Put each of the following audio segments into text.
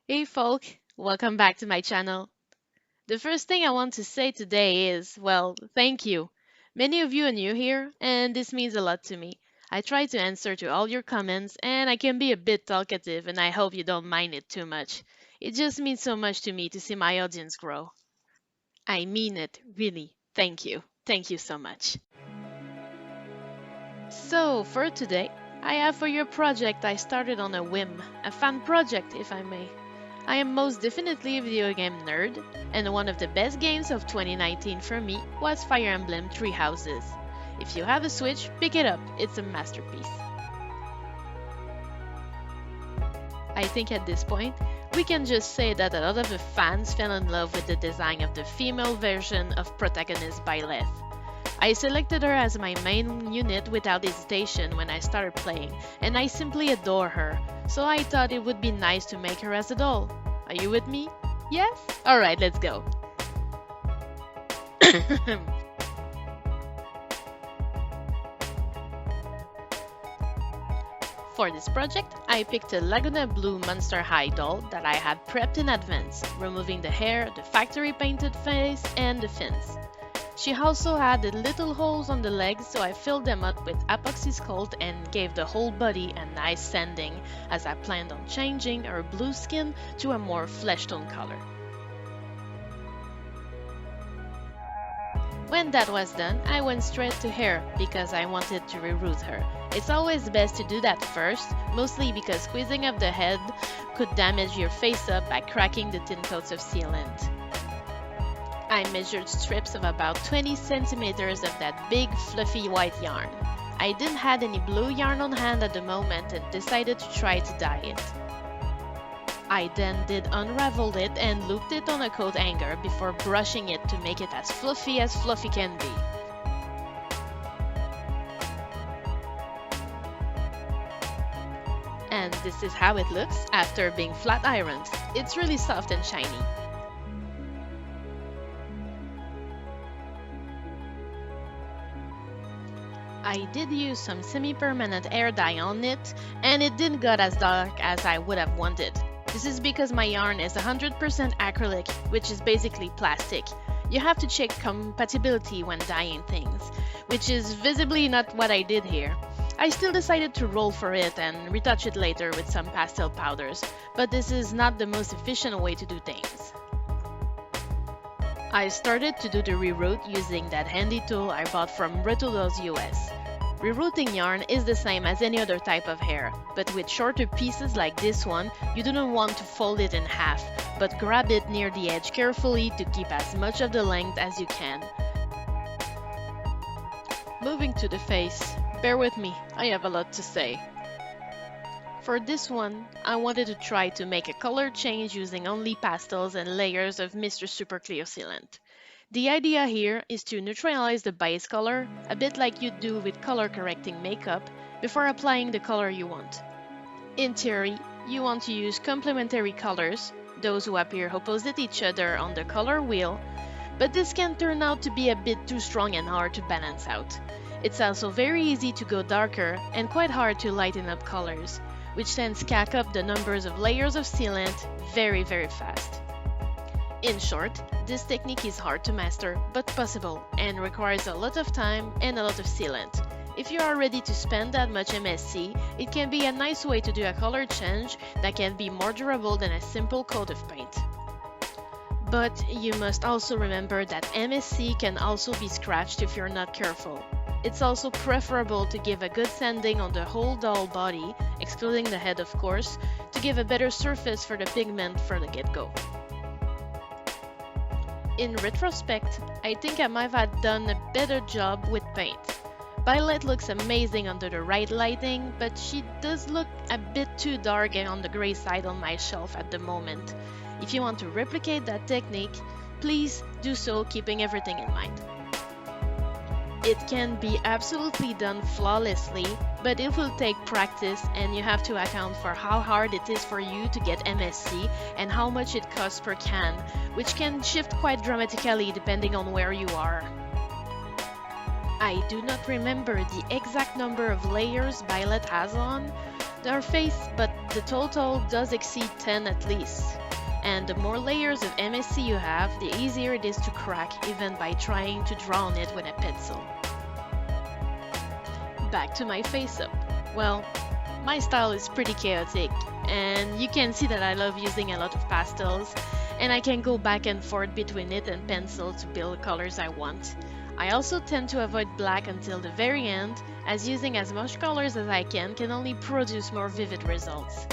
Hey folk, welcome back to my channel. The first thing I want to say today is, well, thank you. Many of you are new here, and this means a lot to me. I try to answer to all your comments, and I can be a bit talkative, and I hope you don't mind it too much. It just means so much to me to see my audience grow. I mean it, really. Thank you. Thank you so much. So, for today, I have for your project I started on a whim, a fan project if I may. I am most definitely a video game nerd, and one of the best games of 2019 for me was Fire Emblem Three Houses. If you have a Switch, pick it up, it's a masterpiece. I think at this point, we can just say that a lot of the fans fell in love with the design of the female version of protagonist Byleth. I selected her as my main unit without hesitation when I started playing, and I simply adore her, so I thought it would be nice to make her as a doll. Are you with me? Yes? Alright, let's go. For this project, I picked a Laguna Blue Monster High doll that I had prepped in advance, removing the hair, the factory painted face, and the fins. She also had the little holes on the legs, so I filled them up with epoxy sculpt and gave the whole body a nice sanding, as I planned on changing her blue skin to a more flesh tone color. When that was done, I went straight to hair because I wanted to reroot her. It's always best to do that first, mostly because squeezing up the head could damage your face up by cracking the thin coats of sealant. I measured strips of about 20 centimeters of that big fluffy white yarn. I didn't have any blue yarn on hand at the moment and decided to try to dye it. I then did unravel it and looped it on a coat hanger before brushing it to make it as fluffy can be. And this is how it looks after being flat ironed. It's really soft and shiny. I did use some semi-permanent hair dye on it, and it didn't get as dark as I would have wanted. This is because my yarn is 100% acrylic, which is basically plastic. You have to check compatibility when dyeing things, which is visibly not what I did here. I still decided to roll for it and retouch it later with some pastel powders, but this is not the most efficient way to do things. I started to do the reroute using that handy tool I bought from Retools US. Rerouting yarn is the same as any other type of hair, but with shorter pieces like this one, you do not want to fold it in half, but grab it near the edge carefully to keep as much of the length as you can. Moving to the face, bear with me, I have a lot to say. For this one, I wanted to try to make a color change using only pastels and layers of Mr. Super Clear Sealant. The idea here is to neutralize the base color, a bit like you do with color correcting makeup, before applying the color you want. In theory, you want to use complementary colors, those who appear opposite each other on the color wheel, but this can turn out to be a bit too strong and hard to balance out. It's also very easy to go darker and quite hard to lighten up colors, which then stack up the numbers of layers of sealant very fast. In short, this technique is hard to master, but possible, and requires a lot of time and a lot of sealant. If you are ready to spend that much MSC, it can be a nice way to do a color change that can be more durable than a simple coat of paint. But you must also remember that MSC can also be scratched if you're not careful. It's also preferable to give a good sanding on the whole doll body, excluding the head of course, to give a better surface for the pigment from the get-go. In retrospect, I think I might have done a better job with paint. Byleth looks amazing under the right lighting, but she does look a bit too dark and on the gray side on my shelf at the moment. If you want to replicate that technique, please do so keeping everything in mind. It can be absolutely done flawlessly, but it will take practice and you have to account for how hard it is for you to get MSC and how much it costs per can, which can shift quite dramatically depending on where you are. I do not remember the exact number of layers Byleth has on, Their face, but the total does exceed 10 at least. And the more layers of MSC you have, the easier it is to crack even by trying to draw on it with a pencil. Back to my face up. Well, my style is pretty chaotic, and you can see that I love using a lot of pastels, and I can go back and forth between it and pencil to build the colors I want. I also tend to avoid black until the very end, as using as much colors as I can only produce more vivid results.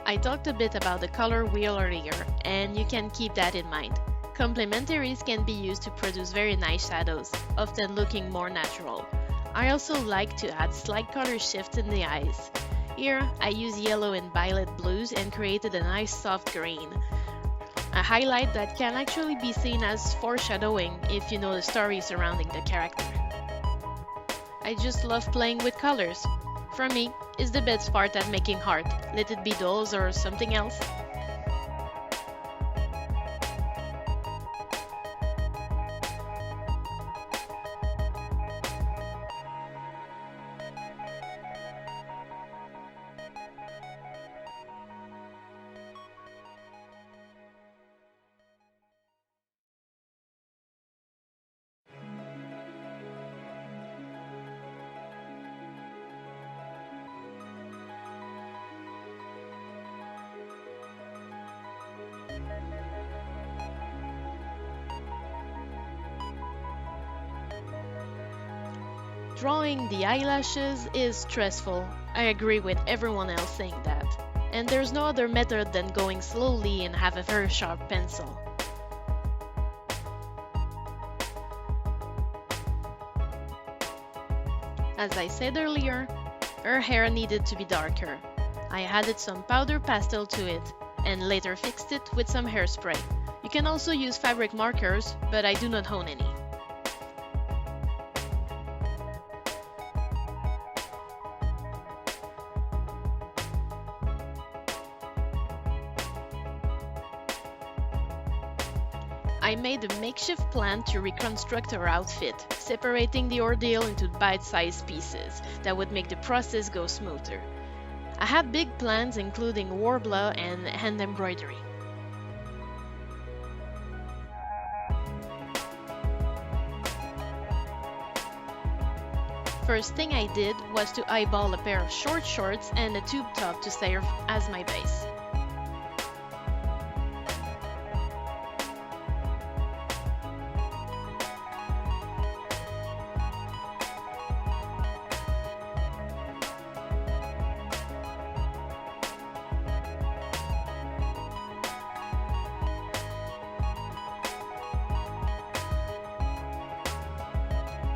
I talked a bit about the color wheel earlier, and you can keep that in mind. Complementaries can be used to produce very nice shadows, often looking more natural. I also like to add slight color shifts in the eyes. Here, I use yellow and Byleth blues and created a nice soft green. A highlight that can actually be seen as foreshadowing if you know the story surrounding the character. I just love playing with colors. For me, it's the best part at making art, let it be dolls or something else. Drawing the eyelashes is stressful. I agree with everyone else saying that. And there's no other method than going slowly and have a very sharp pencil. As I said earlier, her hair needed to be darker. I added some powder pastel to it and later fixed it with some hairspray. You can also use fabric markers, but I do not own any. I made a makeshift plan to reconstruct her outfit, separating the ordeal into bite-sized pieces that would make the process go smoother. I had big plans including warbler and hand embroidery. First thing I did was to eyeball a pair of short shorts and a tube top to serve as my base.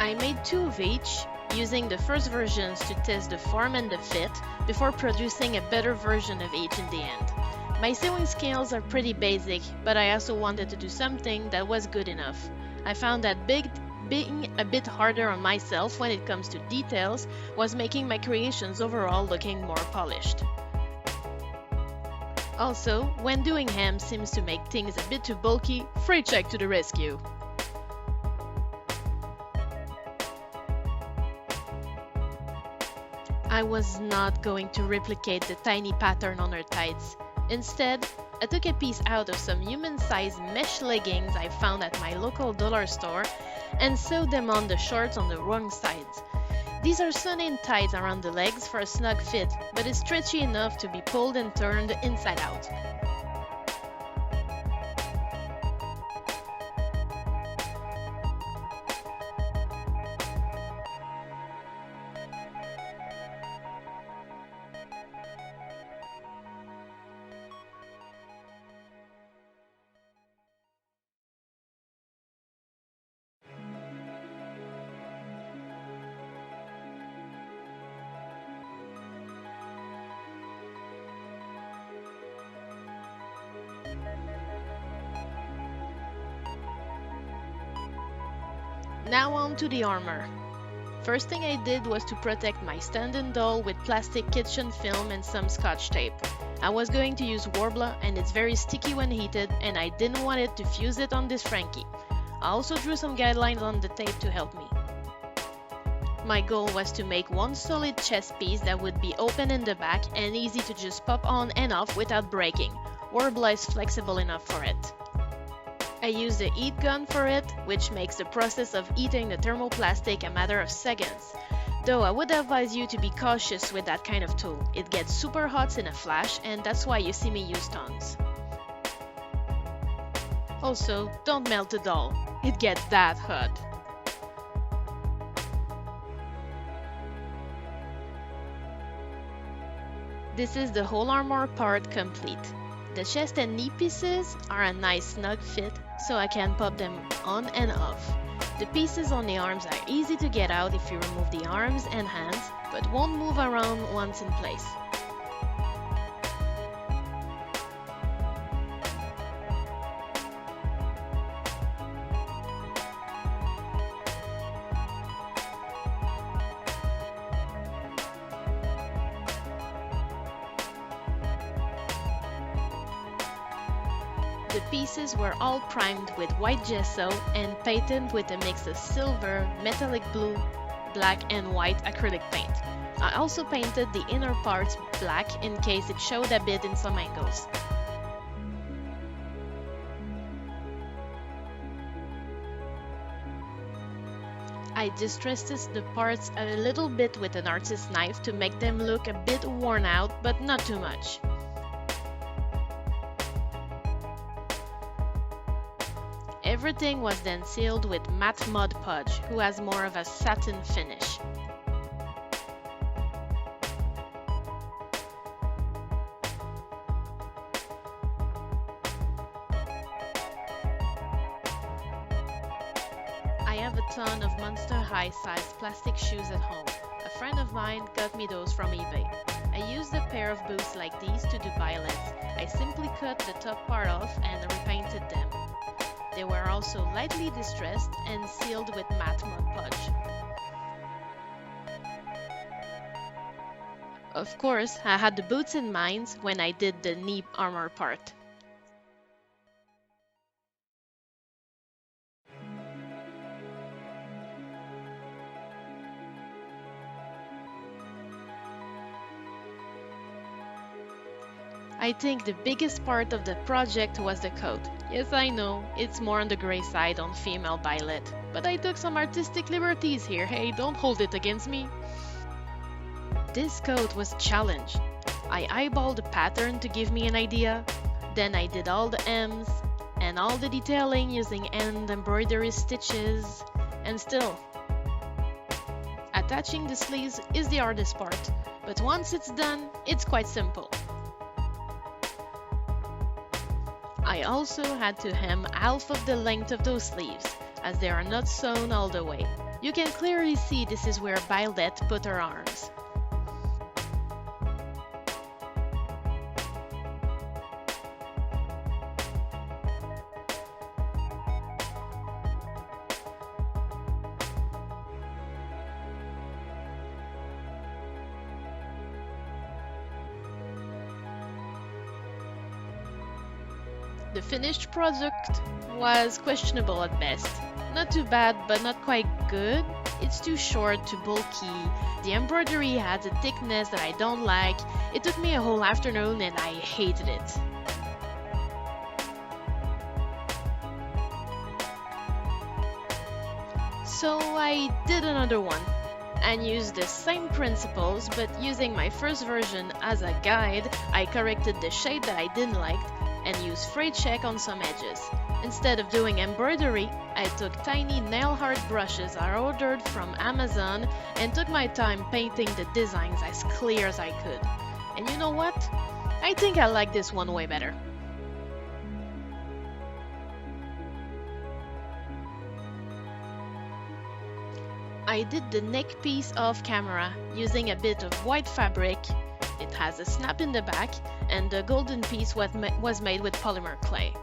I made 2 of each, using the first versions to test the form and the fit, before producing a better version of each in the end. My sewing skills are pretty basic, but I also wanted to do something that was good enough. I found that being a bit harder on myself when it comes to details was making my creations overall looking more polished. Also, when doing hem seems to make things a bit too bulky, free check to the rescue! I was not going to replicate the tiny pattern on her tights. Instead, I took a piece out of some human-sized mesh leggings I found at my local dollar store and sewed them on the shorts on the wrong sides. These are sewn-in tights around the legs for a snug fit, but it's stretchy enough to be pulled and turned inside out. Now on to the armor. First thing I did was to protect my stand-in doll with plastic kitchen film and some scotch tape. I was going to use warbler and it's very sticky when heated and I didn't want it to fuse it on this Frankie. I also drew some guidelines on the tape to help me. My goal was to make one solid chest piece that would be open in the back and easy to just pop on and off without breaking. Worbla is flexible enough for it. I used a heat gun for it, which makes the process of heating the thermoplastic a matter of seconds. Though I would advise you to be cautious with that kind of tool. It gets super hot in a flash, and that's why you see me use tongs. Also, don't melt the doll. It gets that hot. This is the whole armor part complete. The chest and knee pieces are a nice snug fit, so I can pop them on and off. The pieces on the arms are easy to get out if you remove the arms and hands, but won't move around once in place. The pieces were all primed with white gesso and painted with a mix of silver, metallic blue, black and white acrylic paint. I also painted the inner parts black in case it showed a bit in some angles. I distressed the parts a little bit with an artist's knife to make them look a bit worn out, but not too much. Everything was then sealed with matte Mod Podge, who has more of a satin finish. I have a ton of monster high sized plastic shoes at home. A friend of mine got me those from eBay. I used a pair of boots like these to do Byleth. I simply cut the top part off and repainted them. They were also lightly distressed and sealed with matte Mod Podge. Of course, I had the boots in mind when I did the knee armor part. I think the biggest part of the project was the coat. Yes, I know, it's more on the grey side on female Byleth, but I took some artistic liberties here, hey, don't hold it against me. This coat was a challenge. I eyeballed the pattern to give me an idea, then I did all the M's and all the detailing using end embroidery stitches, and still. Attaching the sleeves is the hardest part, but once it's done, it's quite simple. I also had to hem half of the length of those sleeves, as they are not sewn all the way. You can clearly see this is where Byleth put her arms. The finished product was questionable at best. Not too bad, but not quite good. It's too short, too bulky. The embroidery had a thickness that I don't like. It took me a whole afternoon and I hated it. So I did another one and used the same principles, but using my first version as a guide, I corrected the shape that I didn't like and used frayed check on some edges. Instead of doing embroidery, I took tiny nail-hard brushes I ordered from Amazon and took my time painting the designs as clear as I could. And you know what? I think I like this one way better. I did the neck piece off camera using a bit of white fabric. It has a snap in the back, and the golden piece was made with polymer clay.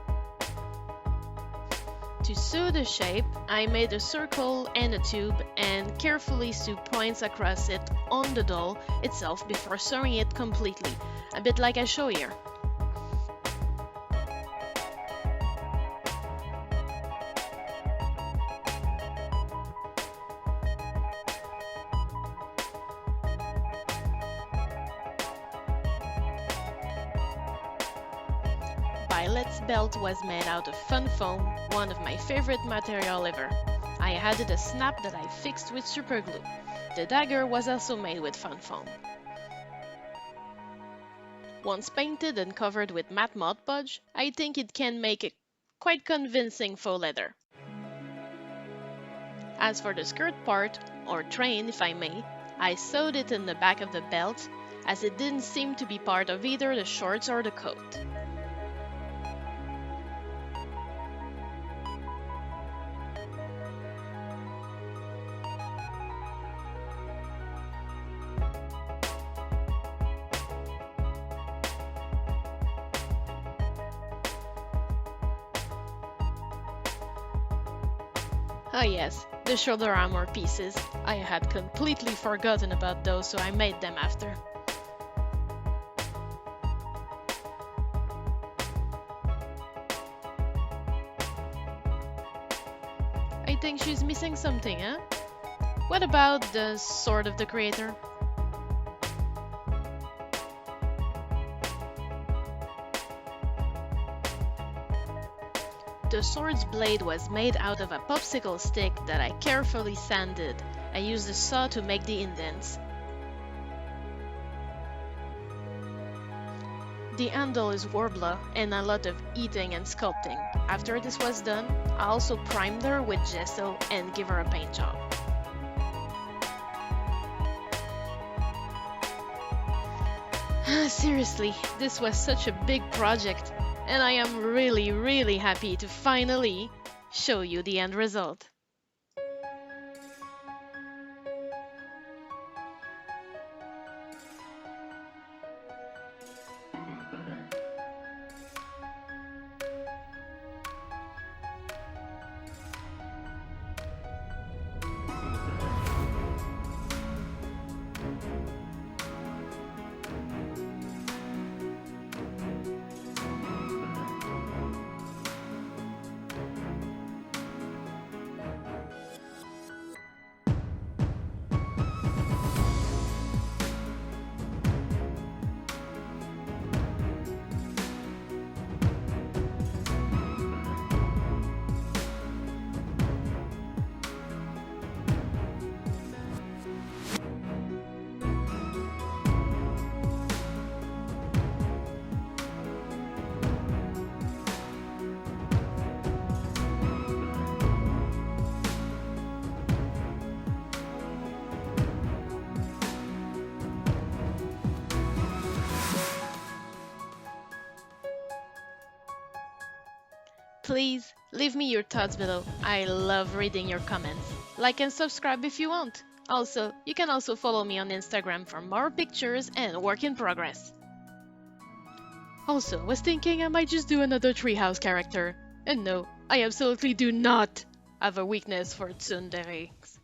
To sew the shape, I made a circle and a tube and carefully sewed points across it on the doll itself before sewing it completely, a bit like I show here. Byleth's belt was made out of fun foam, one of my favorite material ever. I added a snap that I fixed with super glue. The dagger was also made with fun foam. Once painted and covered with matte Mod Podge, I think it can make a quite convincing faux leather. As for the skirt part, or train if I may, I sewed it in the back of the belt, as it didn't seem to be part of either the shorts or the coat. Ah yes, the shoulder armor pieces. I had completely forgotten about those, so I made them after. I think she's missing something, huh? What about the sword of the creator? The sword's blade was made out of a popsicle stick that I carefully sanded. I used a saw to make the indents. The handle is Warbler and a lot of eating and sculpting. After this was done, I also primed her with gesso and give her a paint job. Seriously, this was such a big project. And I am really happy to finally show you the end result. Please leave me your thoughts below. I love reading your comments. Like and subscribe if you want. Also, you can also follow me on Instagram for more pictures and work in progress. Also, was thinking I might just do another treehouse character. And no, I absolutely do not have a weakness for tsunderes.